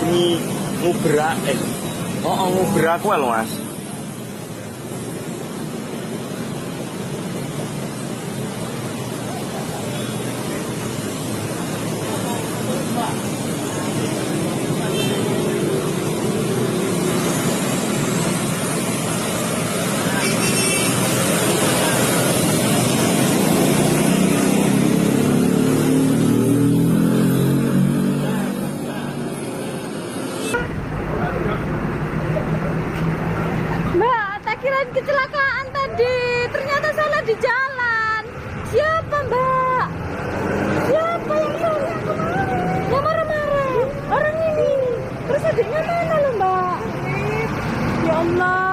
ngubrak ngubrak kuwi lho Mas. Mbak, tak kirain kecelakaan tadi. Ternyata salah di jalan. Siapa, Mbak? Siapa yang salah? Yang marah-marah? Orang ini. Terus adiknya mana loh, Mbak? Ya Allah.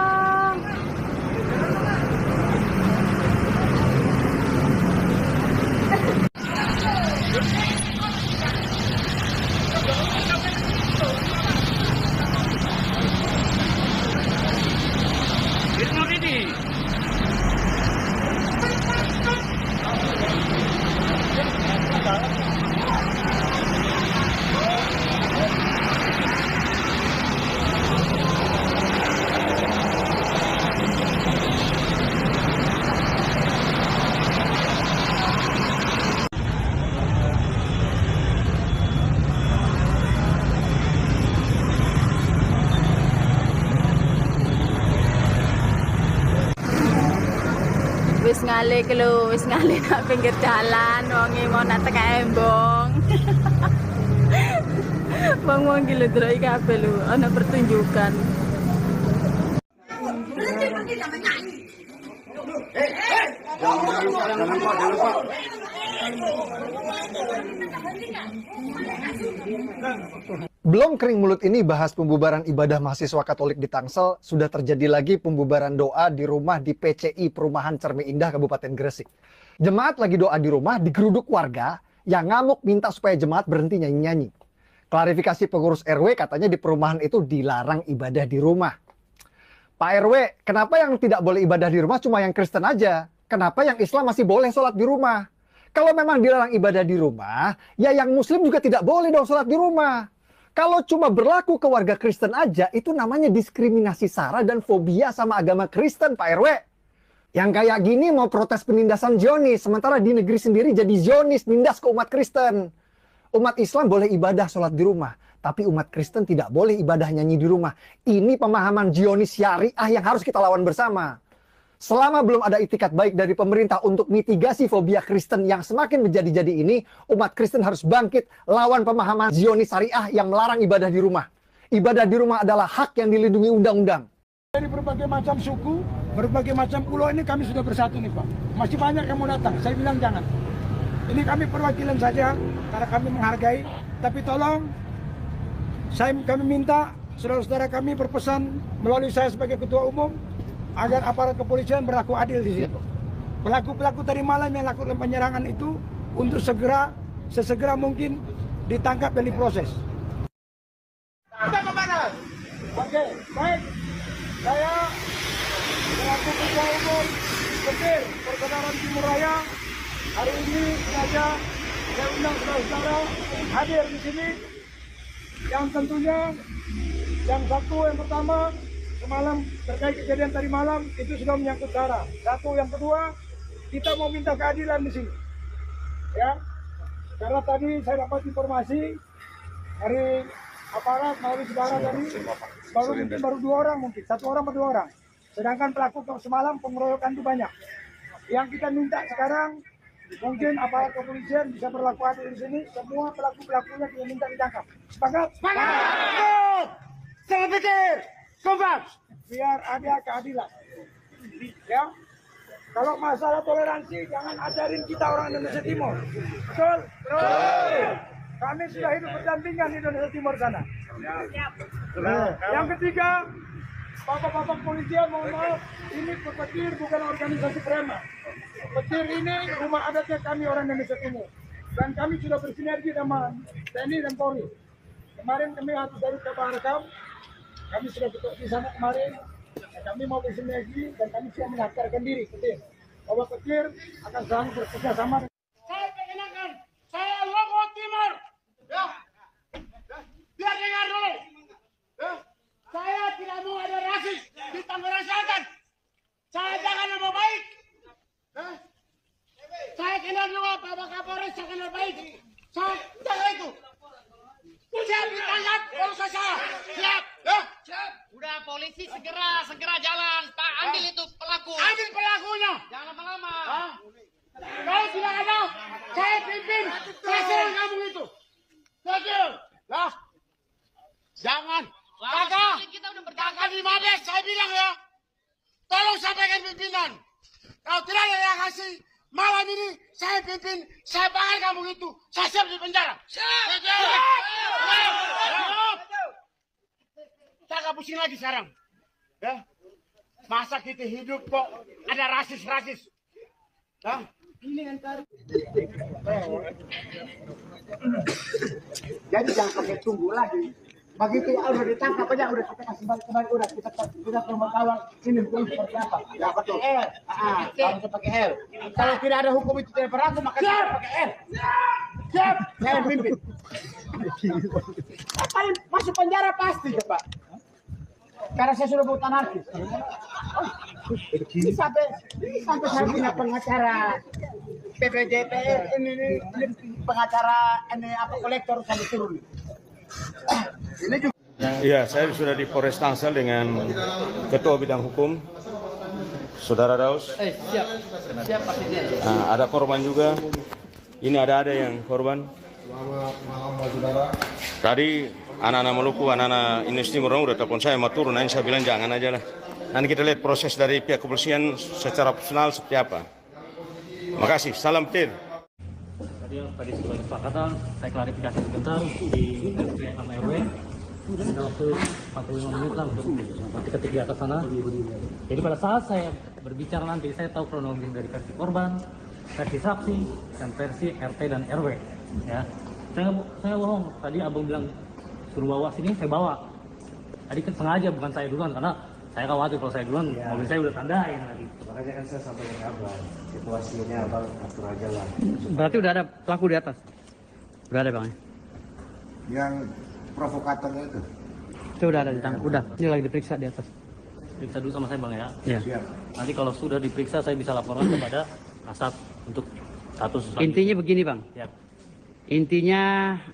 Wis ngalih ke lho, wis ngalih nak pinggir jalan, wonge mau nak teka embong. Wong-wong iki lho delok kabeh lho, ana pertunjukan. Belum kering mulut ini bahas pembubaran ibadah mahasiswa Katolik di Tangsel, sudah terjadi lagi pembubaran doa di rumah di PCI Perumahan Cermi Indah Kabupaten Gresik. Jemaat lagi doa di rumah digeruduk warga yang ngamuk minta supaya jemaat berhenti nyanyi-nyanyi. Klarifikasi pengurus RW katanya di perumahan itu dilarang ibadah di rumah. Pak RW, kenapa yang tidak boleh ibadah di rumah cuma yang Kristen aja? Kenapa yang Islam masih boleh sholat di rumah? Kalau memang dilarang ibadah di rumah, ya yang Muslim juga tidak boleh dong sholat di rumah. Kalau cuma berlaku ke warga Kristen aja, itu namanya diskriminasi sara dan fobia sama agama Kristen, Pak RW. Yang kayak gini mau protes penindasan Zionis, sementara di negeri sendiri jadi Zionis, nindas ke umat Kristen. Umat Islam boleh ibadah sholat di rumah, tapi umat Kristen tidak boleh ibadah nyanyi di rumah. Ini pemahaman Zionis syariah yang harus kita lawan bersama. Selama belum ada itikat baik dari pemerintah untuk mitigasi fobia Kristen yang semakin menjadi-jadi ini, umat Kristen harus bangkit lawan pemahaman Zionis syariah yang melarang ibadah di rumah. Ibadah di rumah adalah hak yang dilindungi undang-undang. Dari berbagai macam suku, berbagai macam pulau ini kami sudah bersatu nih Pak. Masih banyak yang mau datang, saya bilang jangan. Ini kami perwakilan saja, karena kami menghargai. Tapi tolong, kami minta saudara-saudara kami berpesan melalui saya sebagai ketua umum, agar aparat kepolisian berlaku adil di situ. Pelaku-pelaku tadi malam yang lakukan penyerangan itu untuk sesegera mungkin ditangkap dan diproses. Oke, baik. Saya selaku ketua umum Petir Persaudaraan Timur Raya hari ini sengaja saya undang saudara-saudara hadir di sini. Yang tentunya yang pertama. Semalam terkait kejadian tadi malam itu sudah menyangkut sara. Satu, yang kedua kita mau minta keadilan di sini, ya. Karena tadi saya dapat informasi dari aparat melalui saudara tadi baru 2 orang mungkin, 1 orang atau 2 orang. Sedangkan pelaku semalam pengeroyokan itu banyak. Yang kita minta sekarang mungkin aparat kepolisian bisa berlaku adil di sini. Semua pelakunya kita minta ditangkap. Sepakat? Sepakat! Saya pikir kompak, biar ada keadilan. Ya, kalau masalah toleransi jangan ajarin kita orang Indonesia Timur. Betul? Kami sudah hidup berdampingan di Indonesia Timur sana. Yang ketiga, bapak-bapak polisian mohon maaf, ini Petir bukan organisasi preman. Petir ini rumah adatnya kami orang Indonesia Timur. Dan kami sudah bersinergi dengan TNI dan Polri. Kemarin kami habis dari Kabarekam. Kami sudah di sana kemarin, kami mau bersinergi dan kami siap mendaftarkan diri Petir. Bahwa Petir akan selalu bekerjasama. Saya perkenalkan, saya Logo Timur. Ya, biar dengar dulu. Jangan itu. Siap ditangkap kalau saya salah. Siap. Ya. Siap. Udah polisi segera jalan. Pak, ambil itu pelaku. Ambil pelakunya. Jangan lama-lama. Kalau tidak ada, saya pimpin. Saya serang kamu itu. Betul. Lah. Jangan. Kakak. Kita udah Kakak di Mabes, saya bilang ya. Tolong sampaikan pimpinan. Kalau tidak ada yang kasih, malam ini saya pimpin, saya bakar kamu itu. Saya siap di penjara. Siap. Saya gak pusing lagi sekarang. Ya. Masa kita hidup kok ada rasis-rasis. Ya. Jadi jangan pakai tunggu lagi. Begitu udah ditangkap aja, udah kita kasih balik kembali, udah kita pemakaman ini hukum seperti apa? Ya betul. Harus pakai L. Kalau tidak ada hukum itu tidak berlaku, maka kita pakai L. Siap. Saya pimpin. Paling masuk penjara pasti, Pak. Karena saya sudah bukan anarkis. Ini sampai saya punya pengacara PPJPR ini pengacara ini apa kolektor sampai turun. Iya, saya sudah di Polres Tangsel dengan Ketua Bidang Hukum, Saudara Daus. Siap. Siap pastinya. Nah, ada korban juga. Ini ada yang korban. Tadi anak-anak Maluku, anak-anak Indonesia Timur udah telepon saya mau turun, nanti saya bilang jangan aja lah. Nanti kita lihat proses dari pihak kepolisian secara personal seperti apa. Makasih, salam petir. Tadi sebuah kesepakatan, saya klarifikasi sebentar di RW. Ada waktu 45 menit lah untuk nanti ketik di atas sana. Jadi pada saat saya berbicara nanti, saya tahu kronologi dari versi korban, versi saksi, dan versi RT dan RW. Ya, saya bohong. Tadi abang bilang suruh bawa sini, saya bawa. Tadi kan sengaja, bukan saya duluan, karena saya khawatir kalau saya duluan, mobil saya udah tandain tadi. Makanya kan saya sampaikan ke abang, situasinya abang atur aja lah. Berarti udah ada pelaku di atas? Udah ada bang? Yang provokatornya Itu udah ada di tangan, udah. Ini lagi diperiksa di atas. Periksa dulu sama saya bang ya. Iya. siap. Nanti kalau sudah diperiksa saya bisa laporkan kepada Kasat untuk status. Intinya begini bang. Siap. Intinya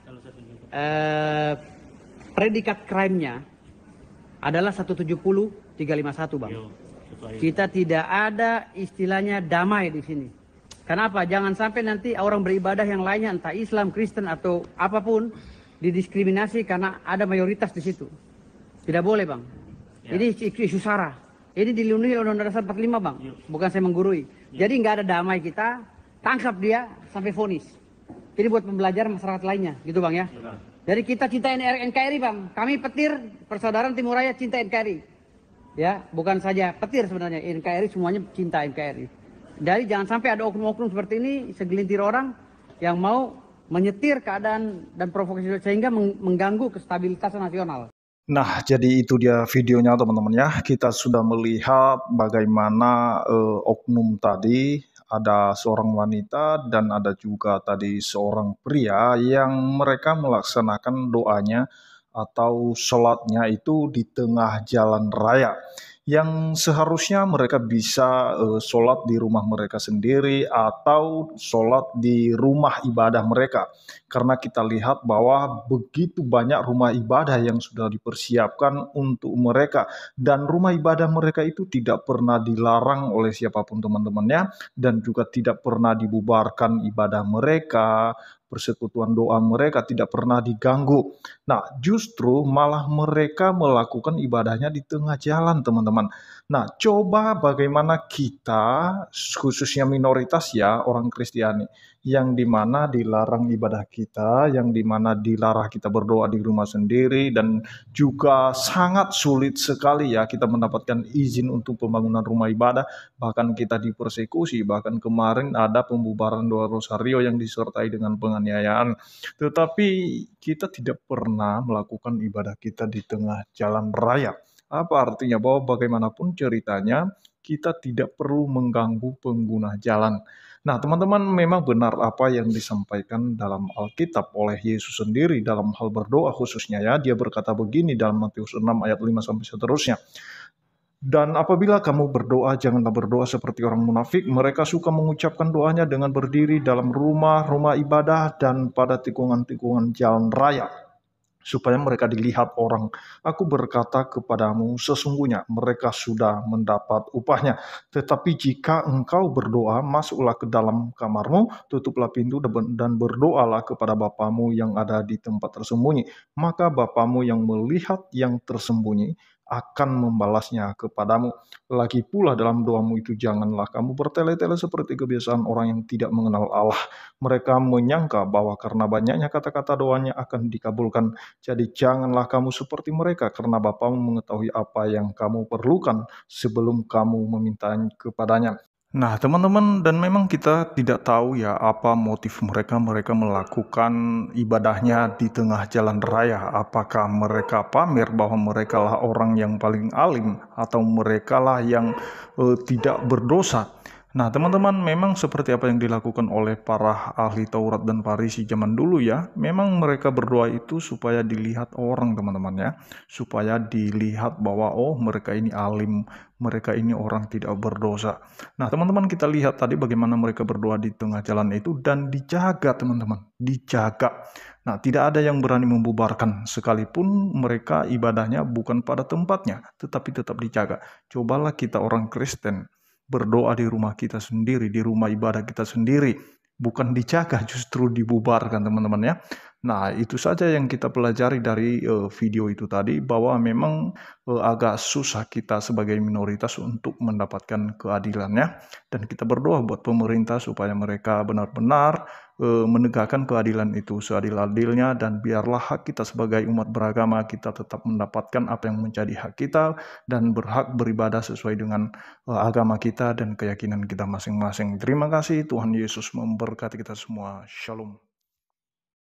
Kalau saya tunjuk. predikat crime-nya adalah 170-351 bang. Yo, sesuai. Kita tidak ada istilahnya damai di sini. Kenapa? Jangan sampai nanti orang beribadah yang lainnya, entah Islam, Kristen atau apapun, didiskriminasi karena ada mayoritas di situ. Tidak boleh bang. Ya. Ini isu sara. Ini dilindungi oleh Undang-Undang Dasar 45 bang. Bukan saya menggurui. Jadi nggak ada damai kita, tangkap dia sampai vonis. Jadi buat pembelajaran masyarakat lainnya, gitu bang ya. Jadi kita cinta NKRI bang. Kami petir persaudaraan Timur Raya cinta NKRI. Ya, bukan saja petir sebenarnya, NKRI semuanya cinta NKRI. Jadi jangan sampai ada oknum-oknum seperti ini, segelintir orang yang mau menyetir keadaan dan provokasi sehingga mengganggu kestabilitas nasional. Nah, jadi itu dia videonya teman-teman ya. Kita sudah melihat bagaimana oknum tadi, ada seorang wanita dan ada juga tadi seorang pria yang mereka melaksanakan doanya atau sholatnya itu di tengah jalan raya. Yang seharusnya mereka bisa sholat di rumah mereka sendiri atau sholat di rumah ibadah mereka. Karena kita lihat bahwa begitu banyak rumah ibadah yang sudah dipersiapkan untuk mereka. Dan rumah ibadah mereka itu tidak pernah dilarang oleh siapapun teman-temannya. Dan juga tidak pernah dibubarkan ibadah mereka, persekutuan doa mereka tidak pernah diganggu. Nah, justru malah mereka melakukan ibadahnya di tengah jalan, teman-teman. Nah, coba bagaimana kita, khususnya minoritas ya, orang Kristiani, yang dimana dilarang ibadah kita, yang dimana dilarang kita berdoa di rumah sendiri, dan juga sangat sulit sekali ya kita mendapatkan izin untuk pembangunan rumah ibadah, bahkan kita dipersekusi, bahkan kemarin ada pembubaran doa rosario yang disertai dengan penganiayaan. Tetapi kita tidak pernah melakukan ibadah kita di tengah jalan raya. Apa artinya? Bahwa bagaimanapun ceritanya, kita tidak perlu mengganggu pengguna jalan. Nah, teman-teman, memang benar apa yang disampaikan dalam Alkitab oleh Yesus sendiri dalam hal berdoa khususnya ya. Dia berkata begini dalam Matius 6 ayat 5 sampai seterusnya. Dan apabila kamu berdoa, janganlah berdoa seperti orang munafik. Mereka suka mengucapkan doanya dengan berdiri dalam rumah-rumah ibadah dan pada tikungan-tikungan jalan raya, supaya mereka dilihat orang. Aku berkata kepadamu, sesungguhnya mereka sudah mendapat upahnya. Tetapi jika engkau berdoa, masuklah ke dalam kamarmu, tutuplah pintu dan berdoalah kepada Bapamu yang ada di tempat tersembunyi. Maka Bapamu yang melihat yang tersembunyi akan membalasnya kepadamu. Lagi pula dalam doamu itu janganlah kamu bertele-tele seperti kebiasaan orang yang tidak mengenal Allah. Mereka menyangka bahwa karena banyaknya kata-kata doanya akan dikabulkan. Jadi janganlah kamu seperti mereka, karena Bapamu mengetahui apa yang kamu perlukan sebelum kamu memintanya kepadanya. Nah, teman-teman, dan memang kita tidak tahu ya apa motif mereka melakukan ibadahnya di tengah jalan raya. Apakah mereka pamer bahwa mereka lah orang yang paling alim, atau mereka lah yang tidak berdosa. Nah, teman-teman, memang seperti apa yang dilakukan oleh para ahli Taurat dan Farisi zaman dulu ya. Memang mereka berdoa itu supaya dilihat orang, teman-teman ya. Supaya dilihat bahwa oh, mereka ini alim, mereka ini orang tidak berdosa. Nah, teman-teman, kita lihat tadi bagaimana mereka berdoa di tengah jalan itu dan dijaga, teman-teman. Dijaga. Nah, tidak ada yang berani membubarkan sekalipun mereka ibadahnya bukan pada tempatnya, tetapi tetap dijaga. Cobalah kita orang Kristen berdoa di rumah kita sendiri, di rumah ibadah kita sendiri, bukan dijaga, justru dibubarkan, teman-teman ya. Nah, itu saja yang kita pelajari dari video itu tadi, bahwa memang agak susah kita sebagai minoritas untuk mendapatkan keadilannya, dan kita berdoa buat pemerintah supaya mereka benar-benar menegakkan keadilan itu seadil-adilnya, dan biarlah hak kita sebagai umat beragama kita tetap mendapatkan apa yang menjadi hak kita dan berhak beribadah sesuai dengan agama kita dan keyakinan kita masing-masing. Terima kasih, Tuhan Yesus memberkati kita semua. Shalom.